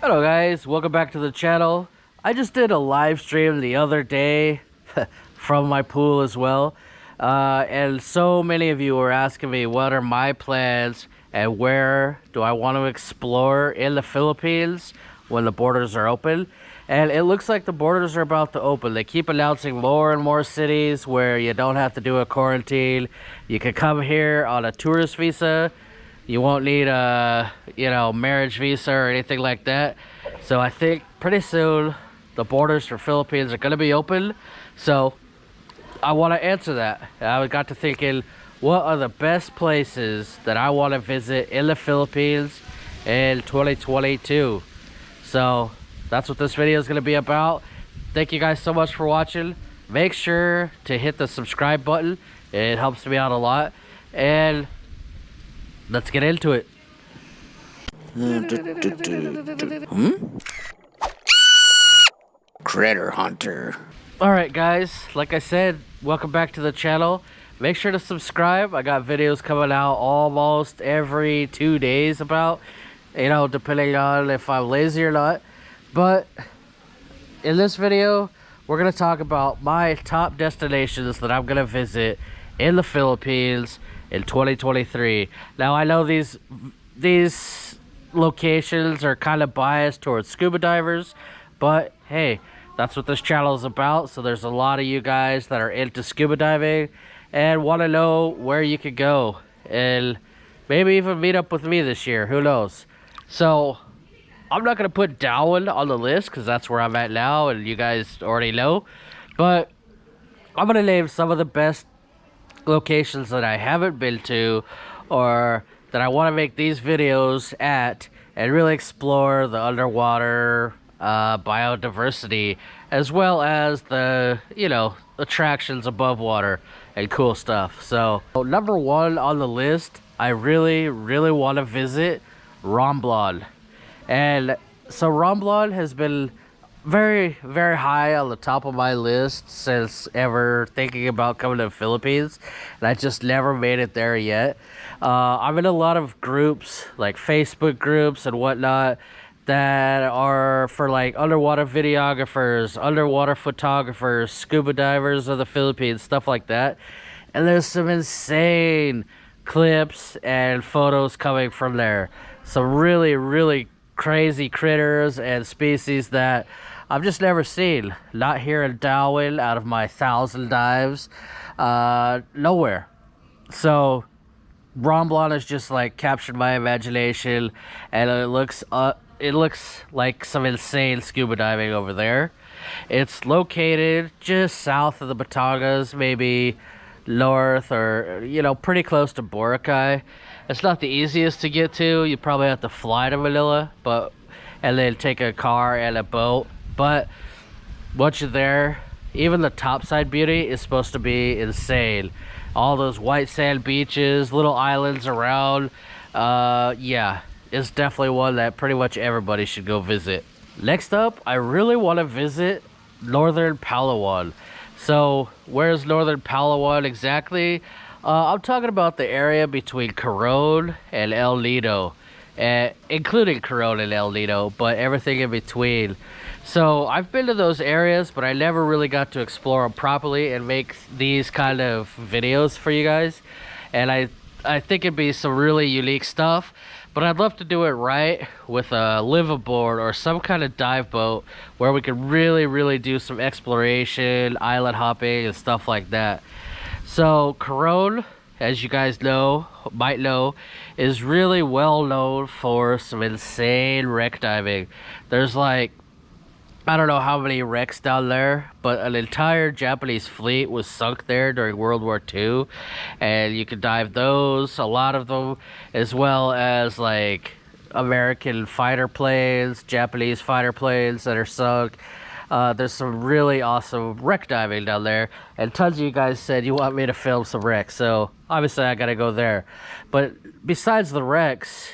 Hello guys, welcome back to the channel. I just did a live stream the other day from my pool as well. And so many of you were asking me what are my plans and where do I want to explore in the Philippines when the borders are open. And it looks like the borders are about to open. They keep announcing more and more cities where you don't have to do a quarantine. You can come here on a tourist visa. You won't need a, marriage visa or anything like that. So I think pretty soon the borders for Philippines are going to be open. So I want to answer that. I got to thinking, what are the best places that I want to visit in the Philippines in 2022? So that's what this video is going to be about. Thank you guys so much for watching. Make sure to hit the subscribe button. It helps me out a lot. And let's get into it. Critter Hunter. Alright guys, like I said, welcome back to the channel. Make sure to subscribe. I got videos coming out almost every 2 days about, depending on if I'm lazy or not. But in this video, we're going to talk about my top destinations that I'm going to visit in the Philippines in 2023. Now I know these locations are kind of biased towards scuba divers, but hey, that's what this channel is about. So there's a lot of you guys that are into scuba diving and want to know where you could go and maybe even meet up with me this year, who knows. So I'm not going to put Darwin on the list because that's where I'm at now and you guys already know, but I'm going to name some of the best locations that I haven't been to or that I want to make these videos at and really explore the underwater biodiversity as well as the attractions above water and cool stuff. So number one on the list, I really want to visit Romblon. And so Romblon has been very high on the top of my list since ever thinking about coming to the Philippines, and I just never made it there yet. I'm in a lot of groups, like Facebook groups and whatnot, that are for like underwater videographers, underwater photographers, scuba divers of the Philippines, stuff like that. And there's some insane clips and photos coming from there. Some really crazy critters and species that I've just never seen. Not here in Darwin out of my 1,000 dives. Nowhere. So Romblon has just like captured my imagination, and it looks like some insane scuba diving over there. It's located just south of the Batangas, maybe north or pretty close to Boracay. It's not the easiest to get to. You probably have to fly to Manila, and then take a car and a boat. But once you're there, even the topside beauty is supposed to be insane. All those white sand beaches, little islands around. Yeah, it's definitely one that pretty much everybody should go visit. Next up, I really want to visit Northern Palawan. So where's Northern Palawan exactly? I'm talking about the area between Coron and El Nido, including Coron and El Nido, but everything in between. So I've been to those areas, but I never really got to explore them properly and make these kind of videos for you guys. And I think it'd be some really unique stuff, but I'd love to do it right with a liveaboard or some kind of dive boat where we could really do some exploration, island hopping, and stuff like that. So Coron, as you guys might know, is really well known for some insane wreck diving. There's like, I don't know how many wrecks down there, but an entire Japanese fleet was sunk there during World War II, and you can dive those, a lot of them, as well as like American fighter planes, Japanese fighter planes that are sunk. There's some really awesome wreck diving down there, and tons of you guys said you want me to film some wrecks, so obviously I gotta go there. But besides the wrecks,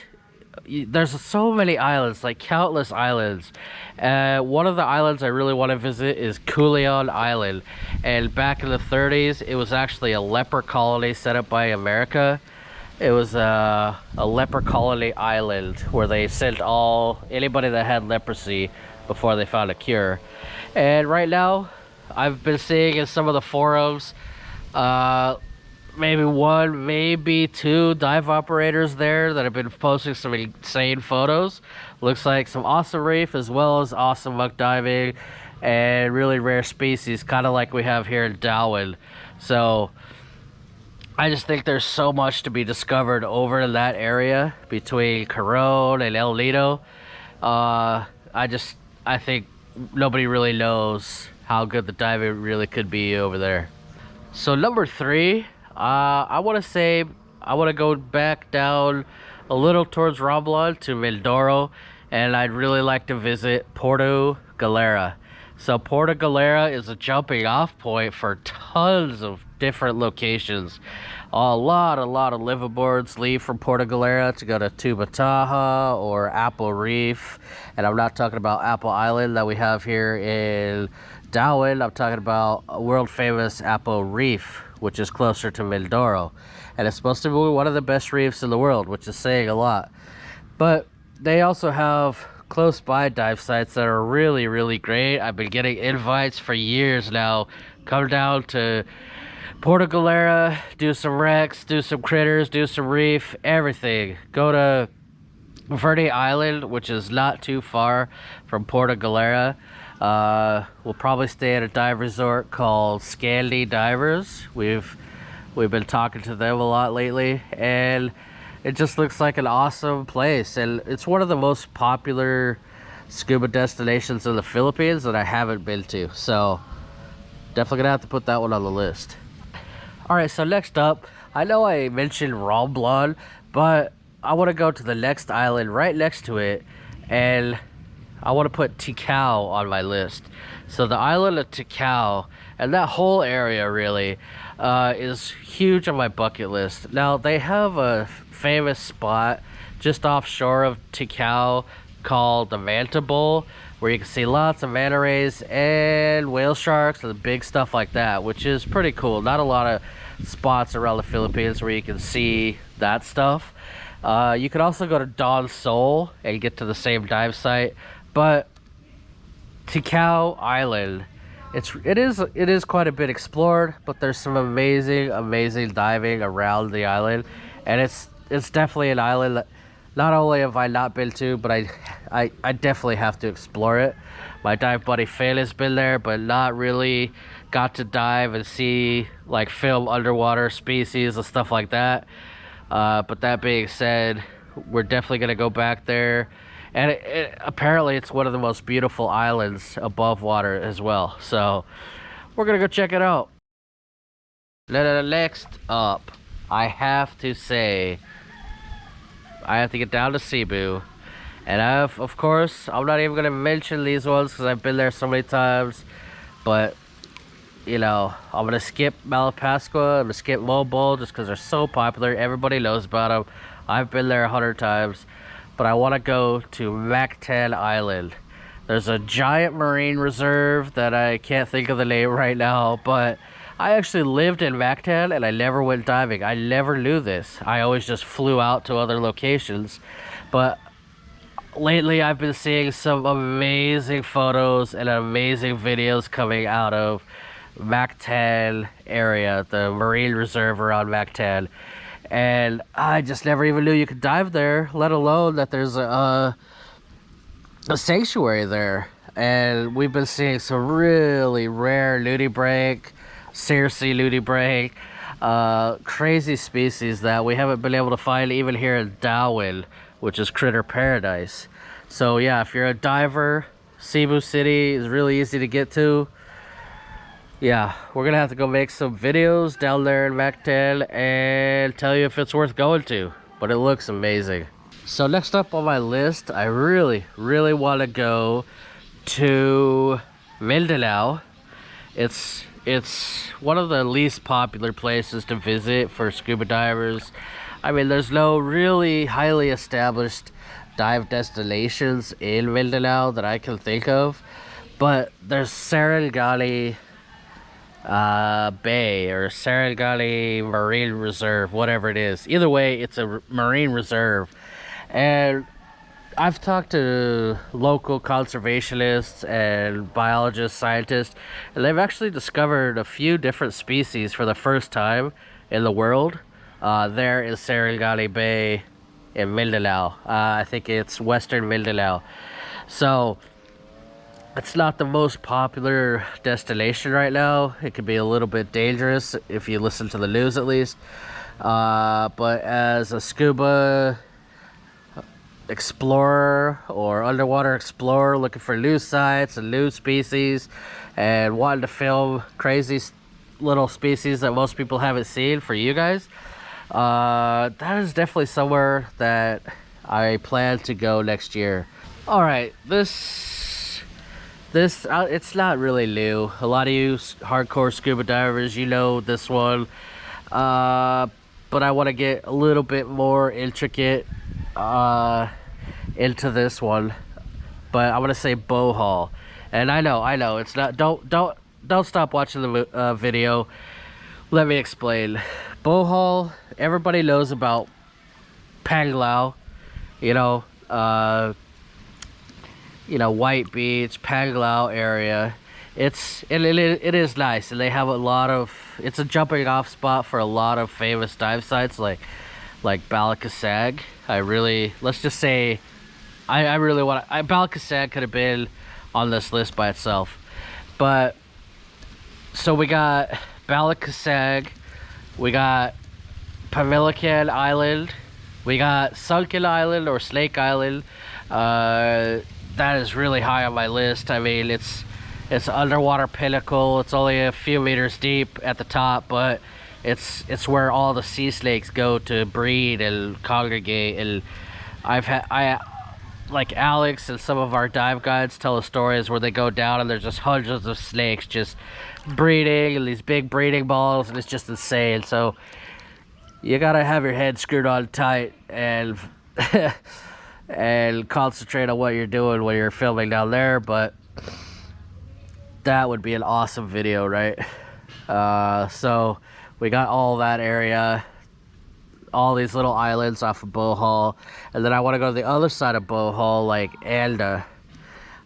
there's so many islands, like countless islands. One of the islands I really want to visit is Culion Island, and back in the 30s it was actually a leper colony set up by America. It was a leper colony island where they sent anybody that had leprosy before they found a cure. And right now, I've been seeing in some of the forums, maybe one, maybe two dive operators there that have been posting some insane photos. Looks like some awesome reef as well as awesome muck diving and really rare species, kind of like we have here in Darwin. So I just think there's so much to be discovered over in that area between Corone and El Nido. I think nobody really knows how good the diving really could be over there. So number 3, I want to go back down a little towards Romblon to Mindoro, and I'd really like to visit Porto Galera. So Porto Galera is a jumping off point for tons of different locations. A lot of liveaboards leave from Porto Galera to go to Tubataha or Apple Reef. And I'm not talking about Apple Island that we have here in Darwin. I'm talking about a world famous Apple Reef, which is closer to Mindoro. And it's supposed to be one of the best reefs in the world, which is saying a lot. But they also have close by dive sites that are really great. I've been getting invites for years now. Come down to Porto Galera, do some wrecks, do some critters, do some reef, everything. Go to Verde Island, which is not too far from Porto Galera. We'll probably stay at a dive resort called Scandi Divers. We've been talking to them a lot lately, and it just looks like an awesome place, and it's one of the most popular scuba destinations in the Philippines that I haven't been to, so definitely gonna have to put that one on the list. Alright, so next up, I know I mentioned Romblon, but I want to go to the next island right next to it, and I want to put Ticao on my list. So the island of Ticao, and that whole area really, is huge on my bucket list. Now, they have a famous spot just offshore of Ticao called the Manta Bowl, where you can see lots of manta rays and whale sharks and big stuff like that, which is pretty cool. Not a lot of spots around the Philippines where you can see that stuff. You could also go to Don Sol and get to the same dive site, but Ticao Island, it is quite a bit explored, but there's some amazing diving around the island, and it's definitely an island that not only have I not been to, but I definitely have to explore it. My dive buddy Finn has been there, but not really got to dive and see, like, film underwater species and stuff like that. But that being said, we're definitely gonna go back there, and apparently it's one of the most beautiful islands above water as well. So we're gonna go check it out. Next up, I have to say, I have to get down to Cebu, and of course, I'm not even gonna mention these ones because I've been there so many times. But you know, I'm gonna skip Malapascua, I'm gonna skip Mobile just because they're so popular. Everybody knows about them. I've been there 100 times, but I want to go to Mactan Island. There's a giant marine reserve that I can't think of the name right now, but I actually lived in Mactan and I never went diving. I never knew this. I always just flew out to other locations. But lately I've been seeing some amazing photos and amazing videos coming out of Mactan area, the marine reserve around Mactan. And I just never even knew you could dive there, let alone that there's a sanctuary there. And we've been seeing some really rare nudibranch, Circe nudibranch, crazy species that we haven't been able to find even here in Darwin, which is critter paradise. So yeah, if you're a diver, Cebu City is really easy to get to. Yeah, we're gonna have to go make some videos down there in Mactan and tell you if it's worth going to, but it looks amazing. So next up on my list, I really want to go to Mindanao. It's one of the least popular places to visit for scuba divers. I mean, there's no really highly established dive destinations in Mindanao that I can think of, but there's Sarangani Bay or Serengeti Marine Reserve, whatever it is. Either way, it's a marine reserve. And I've talked to local conservationists and biologists, scientists, and they've actually discovered a few different species for the first time in the world. There is Serengeti Bay in Mindanao. I think it's Western Mindanao. So it's not the most popular destination right now. It could be a little bit dangerous if you listen to the news, at least. But as a scuba explorer or underwater explorer looking for new sites and new species and wanting to film crazy little species that most people haven't seen for you guys, that is definitely somewhere that I plan to go next year. All right, this it's not really new. A lot of you hardcore scuba divers, you know this one, but I want to get a little bit more intricate into this one. But I want to say Bohol, and I know it's not. Don't stop watching the video. Let me explain. Bohol, everybody knows about Panglao, White Beach, Panglao area. It is nice, and they have a lot of. It's a jumping off spot for a lot of famous dive sites like Balikasag. Let's just say, I really want. Balikasag could have been on this list by itself, but so we got Balikasag, we got Pamilican Island, we got Sunken Island or Snake Island. That is really high on my list. I mean, it's underwater pinnacle. It's only a few meters deep at the top, but it's where all the sea snakes go to breed and congregate. And I like Alex and some of our dive guides tell the stories where they go down and there's just hundreds of snakes just breeding and these big breeding balls, and it's just insane. So you gotta have your head screwed on tight and and concentrate on what you're doing when you're filming down there. But that would be an awesome video, right? So we got all that area, all these little islands off of Bohol, and then I want to go to the other side of Bohol, like Anda.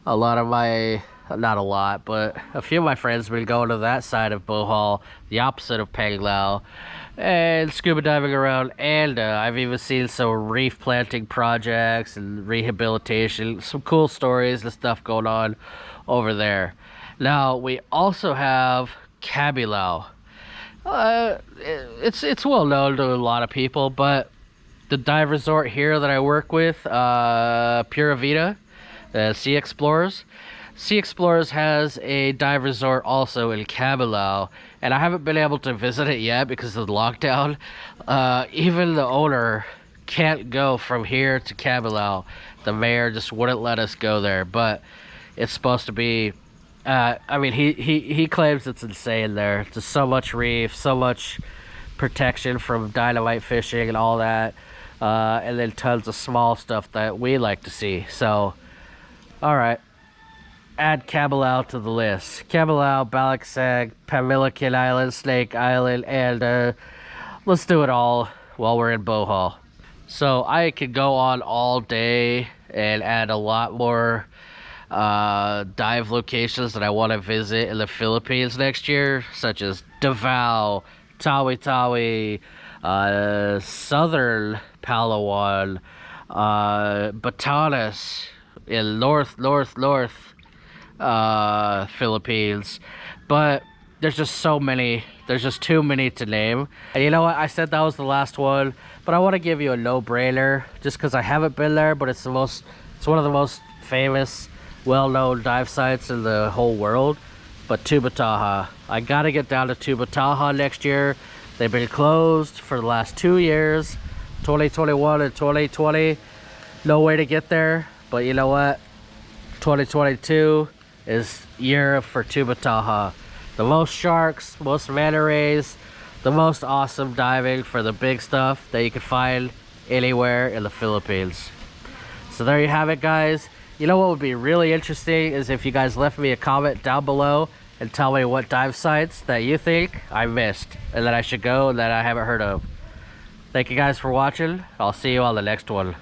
Not a lot, but a few of my friends have been going to that side of Bohol, the opposite of Panglao, and scuba diving around Anda. I've even seen some reef planting projects and rehabilitation, some cool stories and stuff going on over there. Now we also have Kabilao. It's well known to a lot of people, but the dive resort here that I work with, Pura Vida, Sea Explorers has a dive resort also in Kabilao, and I haven't been able to visit it yet because of the lockdown. Even the owner can't go from here to Kabilao. The mayor just wouldn't let us go there, but it's supposed to be. I mean, he claims it's insane there. There's so much reef, so much protection from dynamite fishing and all that, and then tons of small stuff that we like to see. So, all right, add Kabilao to the list. Kabilao, Balikasag, Pamilican Island, Snake Island, and let's do it all while we're in Bohol. So I could go on all day and add a lot more dive locations that I want to visit in the Philippines next year, such as Davao, Tawi-Tawi, Southern Palawan, Batanes in north Philippines. But there's just so many. There's just too many to name. And you know what? I said that was the last one, but I want to give you a no-brainer just because I haven't been there, but it's one of the most famous, well-known dive sites in the whole world. But Tubataha, I gotta get down to Tubataha next year. They've been closed for the last 2 years, 2021 and 2020. No way to get there, but you know what? 2022 is year for Tubataha. The most sharks, most manta rays, the most awesome diving for the big stuff that you can find anywhere in the Philippines. So there you have it, guys. You know what would be really interesting is if you guys left me a comment down below and tell me what dive sites that you think I missed and that I should go and that I haven't heard of. Thank you guys for watching. I'll see you on the next one.